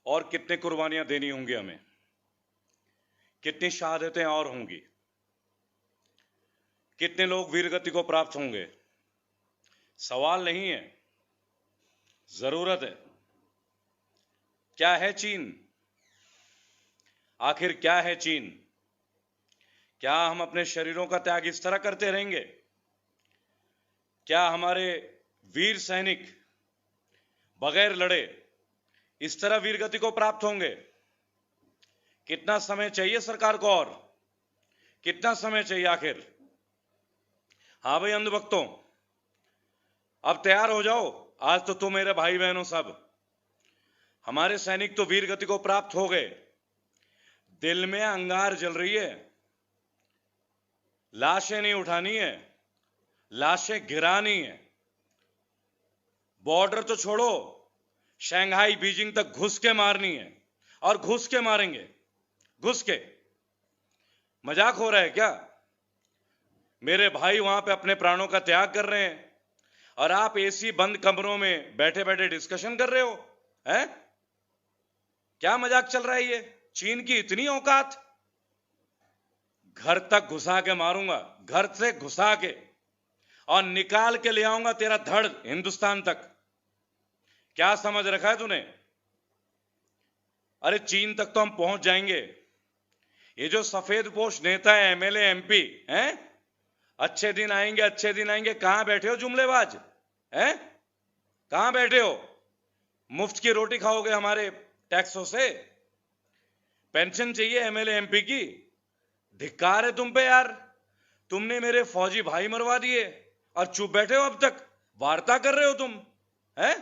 और कितने कुर्बानियां देनी होंगी हमें, कितनी शहादतें और होंगी, कितने लोग वीरगति को प्राप्त होंगे। सवाल नहीं है, जरूरत है। क्या है चीन? आखिर क्या है चीन? क्या हम अपने शरीरों का त्याग इस तरह करते रहेंगे? क्या हमारे वीर सैनिक बगैर लड़े इस तरह वीरगति को प्राप्त होंगे? कितना समय चाहिए सरकार को और कितना समय चाहिए आखिर? हां भाई अंधभक्तों, अब तैयार हो जाओ। आज तो तुम मेरे भाई बहनों सब, हमारे सैनिक तो वीरगति को प्राप्त हो गए। दिल में अंगार जल रही है, लाशें नहीं उठानी है, लाशें गिरानी है। बॉर्डर तो छोड़ो, शंघाई बीजिंग तक घुस के मारनी है, और घुस के मारेंगे, घुस के। मजाक हो रहा है क्या? मेरे भाई वहां पे अपने प्राणों का त्याग कर रहे हैं और आप एसी बंद कमरों में बैठे बैठे डिस्कशन कर रहे हो, हैं? क्या मजाक चल रहा है ये? चीन की इतनी औकात? घर तक घुसा के मारूंगा, घर से घुसा के, और निकाल के ले आऊंगा तेरा धड़ हिंदुस्तान तक। क्या समझ रखा है तूने? अरे चीन तक तो हम पहुंच जाएंगे। ये जो सफेद पोश नेता है, एमएलए एमपी हैं, अच्छे दिन आएंगे, अच्छे दिन आएंगे। कहां बैठे हो जुमलेबाज, हैं? कहां बैठे हो? मुफ्त की रोटी खाओगे हमारे टैक्सों से? पेंशन चाहिए एमएलए एमपी की? धिक्कार है तुम पे यार। तुमने मेरे फौजी भाई मरवा दिए और चुप बैठे हो अब तक, वार्ता कर रहे हो तुम, हैं?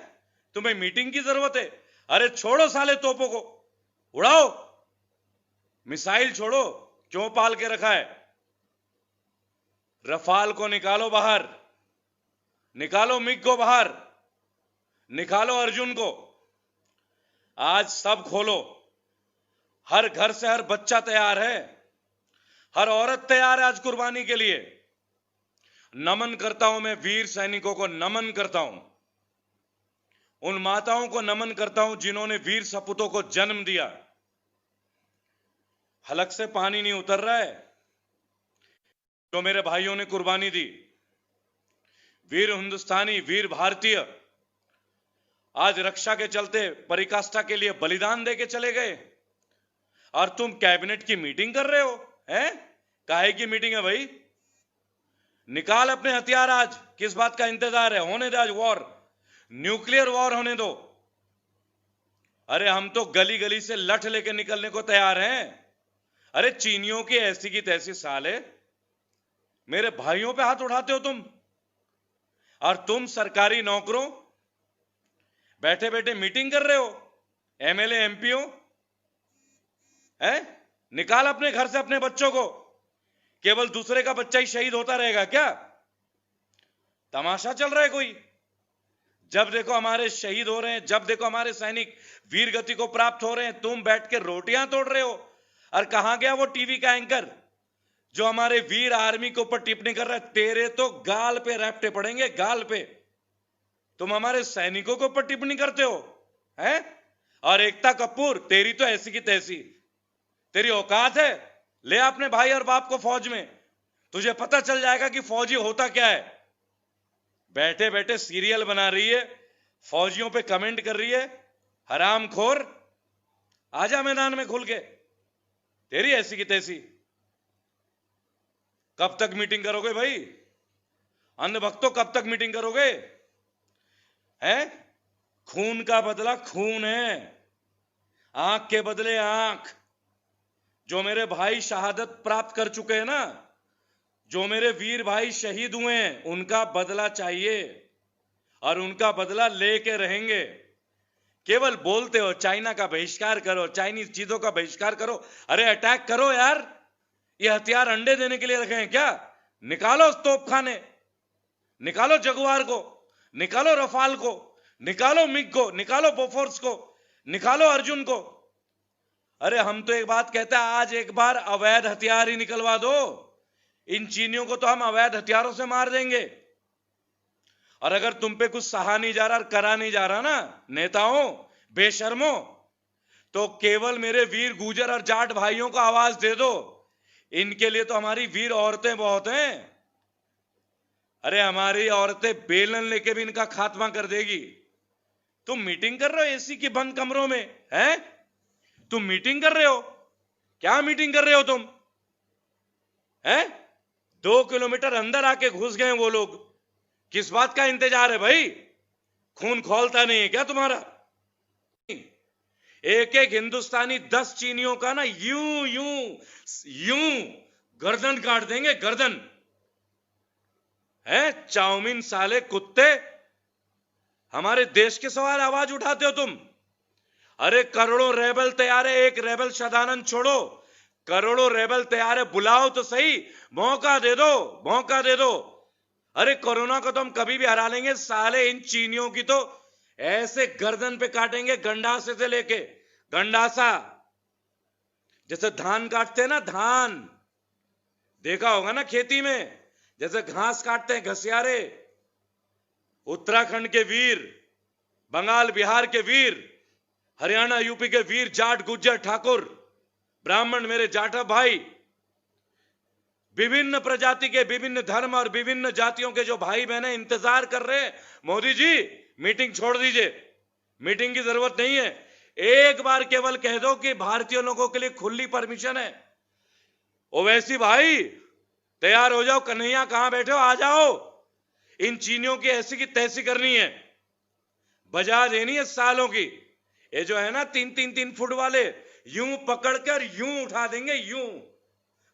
तुम्हें मीटिंग की जरूरत है? अरे छोड़ो साले तोपों को, उड़ाओ मिसाइल, छोड़ो। क्यों पाल के रखा है? रफाल को निकालो बाहर, निकालो मिग को बाहर, निकालो अर्जुन को। आज सब खोलो। हर घर से हर बच्चा तैयार है, हर औरत तैयार है आज कुर्बानी के लिए। नमन करता हूं मैं वीर सैनिकों को, नमन करता हूं उन माताओं को, नमन करता हूं जिन्होंने वीर सपूतों को जन्म दिया। हलक से पानी नहीं उतर रहा है। जो मेरे भाइयों ने कुर्बानी दी, वीर हिंदुस्तानी, वीर भारतीय, आज रक्षा के चलते परिकाष्ठा के लिए बलिदान देके चले गए, और तुम कैबिनेट की मीटिंग कर रहे हो, हैं? काहे की मीटिंग है भाई? निकाल अपने हथियार आज। किस बात का इंतजार है? होने दे आज वॉर, न्यूक्लियर वॉर होने दो। अरे हम तो गली गली से लठ लेके निकलने को तैयार हैं। अरे चीनियों की ऐसी की तैसी साले, मेरे भाइयों पे हाथ उठाते हो तुम। और तुम सरकारी नौकरों बैठे बैठे मीटिंग कर रहे हो, एमएलए एमपी हो, हैं? निकाल अपने घर से अपने बच्चों को। केवल दूसरे का बच्चा ही शहीद होता रहेगा क्या? तमाशा चल रहा है कोई? जब देखो हमारे शहीद हो रहे हैं, जब देखो हमारे सैनिक वीर गति को प्राप्त हो रहे हैं, तुम बैठ के रोटियां तोड़ रहे हो। और कहां गया वो टीवी का एंकर जो हमारे वीर आर्मी के ऊपर टिप्पणी कर रहा है? तेरे तो गाल पे रैप्टे पड़ेंगे, गाल पे। तुम हमारे सैनिकों के ऊपर टिप्पणी करते हो, हैं? और एकता कपूर, तेरी तो ऐसी की तैसी, तेरी औकात है? ले अपने भाई और बाप को फौज में, तुझे पता चल जाएगा कि फौजी होता क्या है। बैठे बैठे सीरियल बना रही है, फौजियों पे कमेंट कर रही है, हरामखोर। आजा मैदान में खुल के, तेरी ऐसी की तैसी। कब तक मीटिंग करोगे भाई? अंधभक्तों, कब तक मीटिंग करोगे? हैं? खून का बदला खून है, आंख के बदले आंख। जो मेरे भाई शहादत प्राप्त कर चुके हैं ना, जो मेरे वीर भाई शहीद हुए हैं, उनका बदला चाहिए और उनका बदला लेके रहेंगे। केवल बोलते हो चाइना का बहिष्कार करो, चाइनीज चीजों का बहिष्कार करो। अरे अटैक करो यार, ये हथियार अंडे देने के लिए रखे हैं क्या? निकालो तोपखाने, निकालो जगुआर को, निकालो रफाल को, निकालो मिग को, निकालो बोफोर्स को, निकालो अर्जुन को। अरे हम तो एक बात कहते हैं, आज एक बार अवैध हथियार ही निकलवा दो। इन चीनियों को तो हम अवैध हथियारों से मार देंगे। और अगर तुम पे कुछ सहा नहीं जा रहा और करा नहीं जा रहा ना नेताओं, बेशर्मों, तो केवल मेरे वीर गुर्जर और जाट भाइयों को आवाज दे दो। इनके लिए तो हमारी वीर औरतें बहुत हैं। अरे हमारी औरतें बेलन लेके भी इनका खात्मा कर देगी। तुम मीटिंग कर रहे हो एसी के बंद कमरों में, हैं? तुम मीटिंग कर रहे हो? क्या मीटिंग कर रहे हो तुम, हैं? 2 किलोमीटर अंदर आके घुस गए वो लोग। किस बात का इंतजार है भाई? खून खौलता नहीं है क्या तुम्हारा? एक एक हिंदुस्तानी 10 चीनियों का ना यूं यूं यूं गर्दन काट देंगे, गर्दन। है चाउमीन साले कुत्ते, हमारे देश के सवाल आवाज उठाते हो तुम। अरे करोड़ों रेबल तैयार है, एक रेबल सदानंद छोड़ो, करोड़ों रेबल तैयार है, बुलाओ तो सही, मौका दे दो, मौका दे दो। अरे कोरोना को तो हम कभी भी हरा लेंगे, साले इन चीनियों की तो ऐसे गर्दन पे काटेंगे, गंडासे से लेके, गंडासा जैसे धान काटते हैं ना, धान देखा होगा ना खेती में, जैसे घास काटते हैं घसियारे। उत्तराखंड के वीर, बंगाल बिहार के वीर, हरियाणा यूपी के वीर, जाट गुज्जर ठाकुर ब्राह्मण, मेरे जाटा भाई, विभिन्न प्रजाति के, विभिन्न धर्म और विभिन्न जातियों के जो भाई बहने इंतजार कर रहे हैं, मोदी जी मीटिंग छोड़ दीजिए, मीटिंग की जरूरत नहीं है। एक बार केवल कह दो कि भारतीय लोगों के लिए खुली परमिशन है। ओवैसी भाई तैयार हो जाओ, कन्हैया कहां बैठे हो, आ जाओ। इन चीनियों की ऐसी की तैसी करनी है, बजा देनी है सालों की। ये जो है ना 3-3 फुट वाले, यूं पकड़कर यूं उठा देंगे, यूं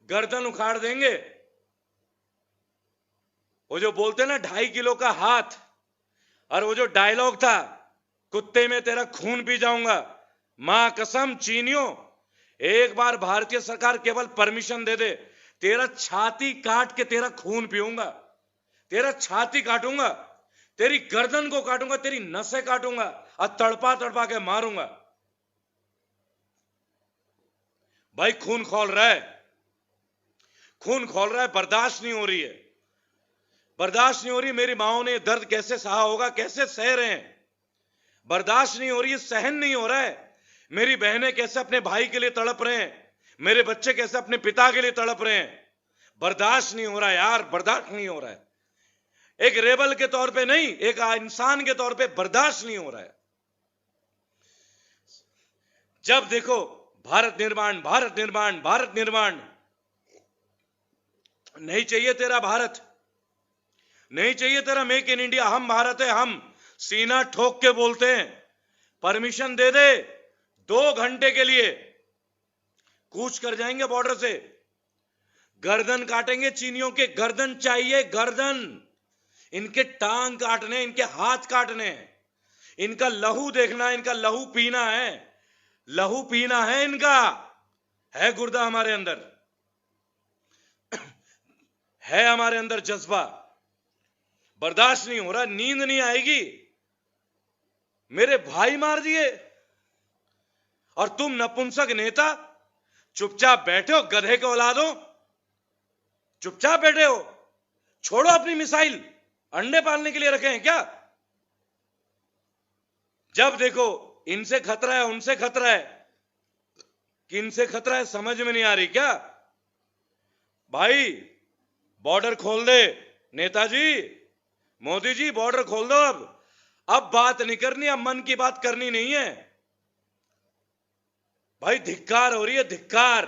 गर्दन उखाड़ देंगे। वो जो बोलते ना 2.5 किलो का हाथ, और वो जो डायलॉग था, कुत्ते में तेरा खून पी जाऊंगा, मां कसम चीनियों, एक बार भारतीय सरकार केवल परमिशन दे दे, तेरा छाती काट के तेरा खून पीऊंगा, तेरा छाती काटूंगा, तेरी गर्दन को काटूंगा, तेरी नसें काटूंगा और तड़पा तड़पा के मारूंगा। भाई खून खौल रहा है, खून खौल रहा है, बर्दाश्त नहीं हो रही है, बर्दाश्त नहीं हो रही। मेरी माओ ने दर्द कैसे सहा होगा, कैसे सह रहे हैं, बर्दाश्त नहीं हो रही है, सहन नहीं हो रहा है। मेरी बहनें कैसे अपने भाई के लिए तड़प रहे हैं, मेरे बच्चे कैसे अपने पिता के लिए तड़प रहे हैं, बर्दाश्त नहीं हो रहा यार, बर्दाश्त नहीं हो रहा है। एक रेबल के तौर पे नहीं, एक इंसान के तौर पे बर्दाश्त नहीं हो रहा है। जब देखो भारत निर्माण, भारत निर्माण, भारत निर्माण, नहीं चाहिए तेरा भारत, नहीं चाहिए तेरा मेक इन इंडिया। हम भारत है, हम सीना ठोक के बोलते हैं, परमिशन दे दे, 2 घंटे के लिए कूच कर जाएंगे बॉर्डर से, गर्दन काटेंगे चीनियों के, गर्दन चाहिए, गर्दन, इनके टांग काटने, इनके हाथ काटने, इनका लहू देखना, इनका लहू पीना है, लहू पीना है इनका। है गुर्दा हमारे अंदर, है हमारे अंदर जज्बा, बर्दाश्त नहीं हो रहा, नींद नहीं आएगी। मेरे भाई मार दिए और तुम नपुंसक नेता चुपचाप बैठे हो, गधे के औलादो, चुपचाप बैठे हो। छोड़ो अपनी मिसाइल, अंडे पालने के लिए रखे हैं क्या? जब देखो इनसे खतरा है, उनसे खतरा है, किनसे खतरा है समझ में नहीं आ रही क्या? भाई बॉर्डर खोल दे, नेताजी, मोदी जी बॉर्डर खोल दो। अब बात नहीं करनी, अब मन की बात करनी नहीं है भाई। धिक्कार हो रही है, धिक्कार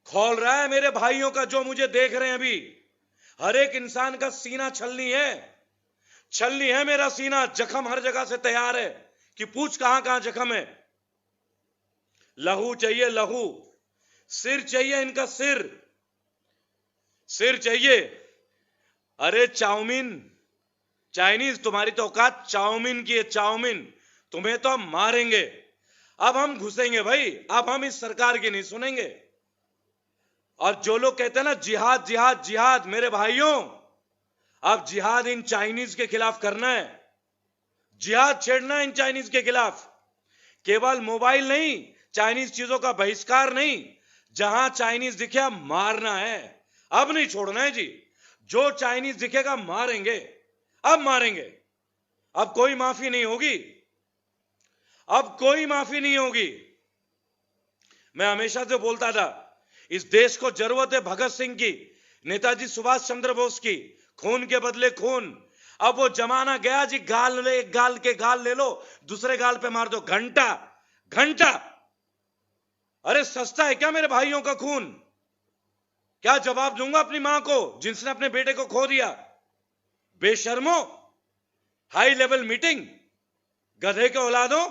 खोल रहा है मेरे भाइयों का, जो मुझे देख रहे हैं अभी। हर एक इंसान का सीना छलनी है, छलनी है मेरा सीना, जख्म हर जगह से तैयार है कि पूछ कहां कहां जख्म है। लहू चाहिए, लहू, सिर चाहिए इनका, सिर, सिर चाहिए। अरे चाउमीन, चाइनीज, तुम्हारी तो औकात चाउमीन की है, चाउमीन, तुम्हें तो हम मारेंगे। अब हम घुसेंगे भाई, अब हम इस सरकार की नहीं सुनेंगे। और जो लोग कहते हैं ना जिहाद जिहाद जिहाद, मेरे भाइयों, अब जिहाद इन चाइनीज के खिलाफ करना है, जिहाद छेड़ना है इन चाइनीज के खिलाफ। केवल मोबाइल नहीं, चाइनीज चीजों का बहिष्कार नहीं, जहां चाइनीज दिखे मारना है, अब नहीं छोड़ना है जी। जो चाइनीज दिखेगा मारेंगे, अब मारेंगे, अब कोई माफी नहीं होगी। अब कोई माफी नहीं होगी। मैं हमेशा से बोलता था, इस देश को जरूरत है भगत सिंह की, नेताजी सुभाष चंद्र बोस की, खून के बदले खून। अब वो जमाना गया जी, एक गाल के गाल ले लो, दूसरे गाल पे मार दो, घंटा घंटा। अरे सस्ता है क्या मेरे भाइयों का खून? क्या जवाब दूंगा अपनी मां को जिसने अपने बेटे को खो दिया? बेशर्मो, हाई लेवल मीटिंग, गधे के औलादों,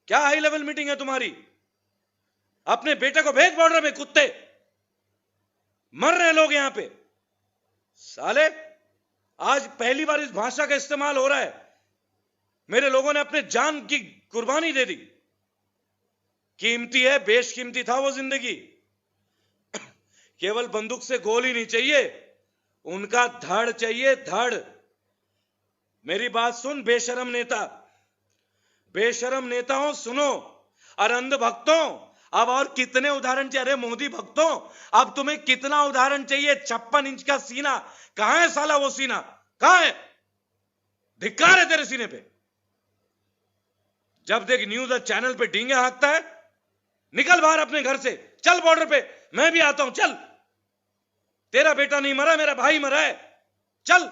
क्या हाई लेवल मीटिंग है तुम्हारी? अपने बेटे को भेज बॉर्डर में, कुत्ते मर रहे लोग यहां पे। साले, आज पहली बार इस भाषा का इस्तेमाल हो रहा है। मेरे लोगों ने अपने जान की कुर्बानी दे दी। कीमती है, बेशकीमती था वो जिंदगी। केवल बंदूक से गोली नहीं चाहिए, उनका धड़ चाहिए, धड़। मेरी बात सुन बेशरम नेता, बेशरम नेताओं सुनो। और अंध भक्तों, अब और कितने उदाहरण चाहिए? अरे मोदी भक्तों, अब तुम्हें कितना उदाहरण चाहिए? 56 इंच का सीना, कहां है साला वो सीना? कहां है? धिक्कार है तेरे सीने पे। जब देख न्यूज चैनल पे डींगे हाँकता है। निकल बाहर अपने घर से, चल बॉर्डर पे, मैं भी आता हूं, चल। तेरा बेटा नहीं मरा, मेरा भाई मरा है, चल।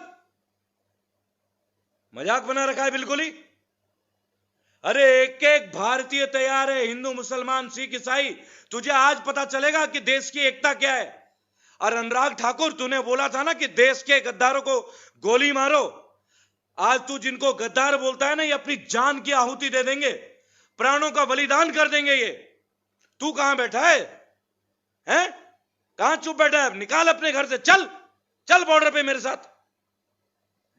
मजाक बना रखा है बिल्कुल ही। अरे एक एक भारतीय तैयार है, हिंदू मुसलमान सिख ईसाई। तुझे आज पता चलेगा कि देश की एकता क्या है। और अनुराग ठाकुर, तूने बोला था ना कि देश के गद्दारों को गोली मारो। आज तू जिनको गद्दार बोलता है ना, ये अपनी जान की आहुति दे देंगे, प्राणों का बलिदान कर देंगे ये। तू कहां बैठा है? हैं? कहां चुप बैठा है? निकाल अपने घर से, चल चल बॉर्डर पे मेरे साथ।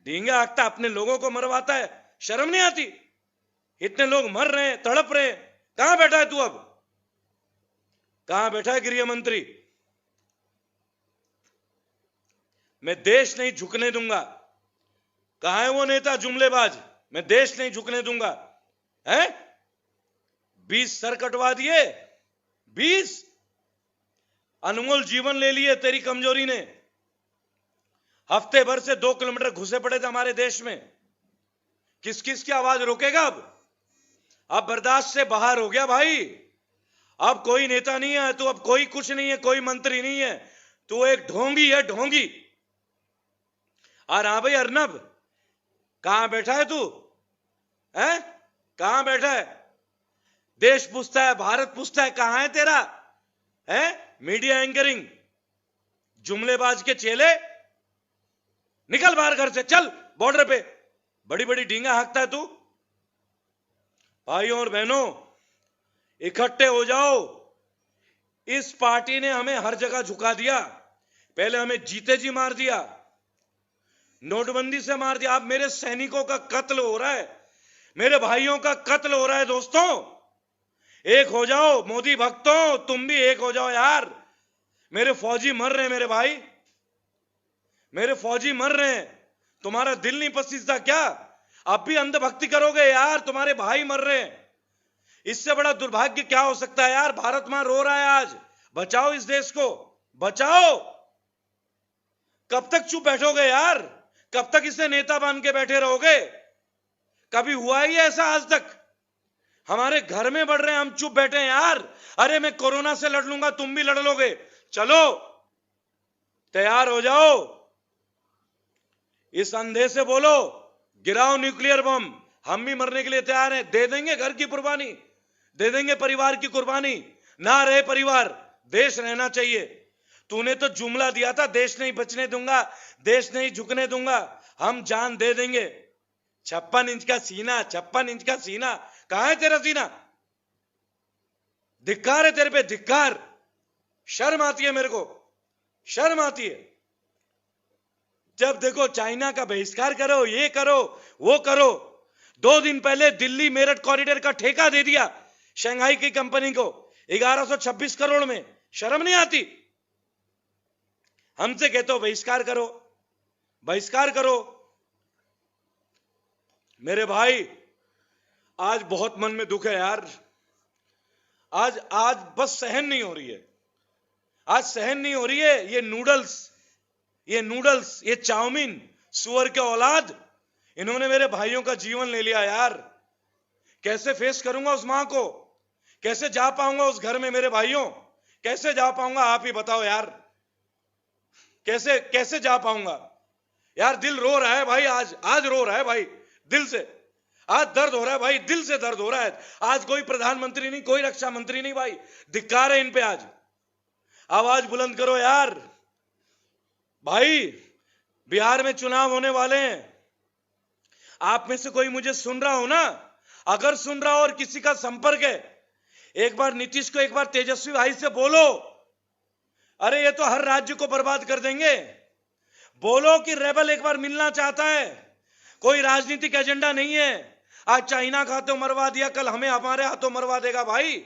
डींगा हाँकता, अपने लोगों को मरवाता है, शर्म नहीं आती? इतने लोग मर रहे हैं, तड़प रहे हैं, कहां बैठा है तू? अब कहां बैठा है गृह मंत्री? मैं देश नहीं झुकने दूंगा। कहां है वो नेता जुमलेबाज? मैं देश नहीं झुकने दूंगा। हैं? 20 सर कटवा दिए, 20 अनमोल जीवन ले लिए तेरी कमजोरी ने। हफ्ते भर से 2 किलोमीटर घुसे पड़े थे हमारे देश में। किस किस की आवाज रोकेगा? अब बर्दाश्त से बाहर हो गया भाई। अब कोई नेता नहीं है तू, अब कोई कुछ नहीं है, कोई मंत्री नहीं है, तू एक ढोंगी है, ढोंगी। और हाँ भाई अर्नब, कहां बैठा है तू? हैं? कहां बैठा है? देश पूछता है, भारत पूछता है, कहां है तेरा? है मीडिया एंकरिंग, जुमलेबाज के चेले। निकल बाहर घर से, चल बॉर्डर पे, बड़ी बड़ी डींगा हाँकता है तू। भाइयों और बहनों, इकट्ठे हो जाओ। इस पार्टी ने हमें हर जगह झुका दिया। पहले हमें जीते जी मार दिया, नोटबंदी से मार दिया, अब मेरे सैनिकों का कत्ल हो रहा है, मेरे भाइयों का कत्ल हो रहा है। दोस्तों एक हो जाओ, मोदी भक्तों तुम भी एक हो जाओ यार। मेरे फौजी मर रहे हैं, मेरे भाई, मेरे फौजी मर रहे हैं। तुम्हारा दिल नहीं पसीजता क्या? अब भी अंधभक्ति करोगे यार? तुम्हारे भाई मर रहे हैं, इससे बड़ा दुर्भाग्य क्या हो सकता है यार? भारत मां रो रहा है आज, बचाओ इस देश को, बचाओ। कब तक चुप बैठोगे यार? कब तक इसे नेता बन के बैठे रहोगे? कभी हुआ ही ऐसा आज तक? हमारे घर में बढ़ रहे हैं, हम चुप बैठे हैं यार। अरे मैं कोरोना से लड़ लूंगा, तुम भी लड़ लोगे, चलो तैयार हो जाओ। इस अंधे से बोलो गिराओ न्यूक्लियर बम, हम भी मरने के लिए तैयार हैं। दे देंगे घर की कुर्बानी, दे देंगे परिवार की कुर्बानी। ना रहे परिवार, देश रहना चाहिए। तूने तो जुमला दिया था, देश नहीं बचने दूंगा, देश नहीं झुकने दूंगा, हम जान दे देंगे। 56 इंच का सीना, 56 इंच का सीना, कहां है तेरा सीना? धिक्कार है तेरे पे, धिक्कार। शर्म आती है मेरे को, शर्म आती है। जब देखो चाइना का बहिष्कार करो, ये करो, वो करो। 2 दिन पहले दिल्ली मेरठ कॉरिडोर का ठेका दे दिया शंघाई की कंपनी को 1126 करोड़ में। शर्म नहीं आती? हमसे कहते हो बहिष्कार करो, बहिष्कार करो। मेरे भाई आज बहुत मन में दुख है यार। आज बस सहन नहीं हो रही है, आज सहन नहीं हो रही है। ये नूडल्स, ये चाउमीन, सुअर के औलाद, इन्होंने मेरे भाइयों का जीवन ले लिया यार। कैसे फेस करूंगा उस मां को? कैसे जा पाऊंगा उस घर में मेरे भाइयों? कैसे जा पाऊंगा? आप ही बताओ यार, कैसे कैसे जा पाऊंगा यार? दिल रो रहा है भाई, आज रो रहा है भाई दिल से। आज दर्द हो रहा है भाई, दिल से दर्द हो रहा है। आज कोई प्रधानमंत्री नहीं, कोई रक्षा मंत्री नहीं भाई, धिक्कार है इन पे। आज आवाज बुलंद करो यार भाई। बिहार में चुनाव होने वाले हैं, आप में से कोई मुझे सुन रहा हो ना? अगर सुन रहा हो और किसी का संपर्क है, एक बार नीतीश को, एक बार तेजस्वी भाई से बोलो, अरे ये तो हर राज्य को बर्बाद कर देंगे। बोलो कि रेबल एक बार मिलना चाहता है, कोई राजनीतिक एजेंडा नहीं है। आज चाइना का हाथों मरवा दिया, कल हमें हमारे हाथों मरवा देगा भाई।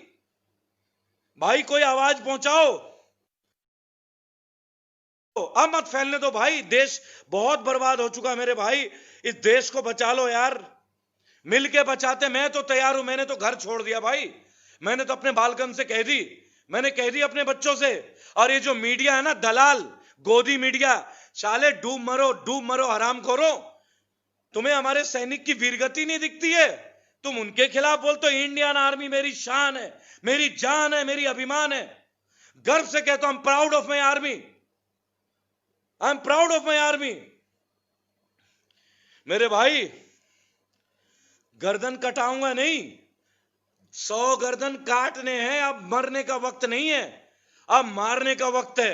भाई कोई आवाज पहुंचाओ, अब मत फैलने दो भाई। देश बहुत बर्बाद हो चुका मेरे भाई, इस देश को बचा लो यार, मिलके बचाते। मैं तो तैयार हूं, मैंने तो घर छोड़ दिया भाई। मैंने तो अपने बालकन से कह दी, मैंने कह दी अपने बच्चों से। और ये जो मीडिया है ना, दलाल गोदी मीडिया, साले डूब मरो हराम खोरो। तुम्हें हमारे सैनिक की वीरगति नहीं दिखती है? तुम उनके खिलाफ बोलते हो। इंडियन आर्मी मेरी शान है, मेरी जान है, मेरी अभिमान है। गर्व से कहता हूं, I am proud of my army, I am proud of my army. मेरे भाई, गर्दन कटाऊंगा नहीं, 100 गर्दन काटने हैं। अब मरने का वक्त नहीं है, अब मारने का वक्त है।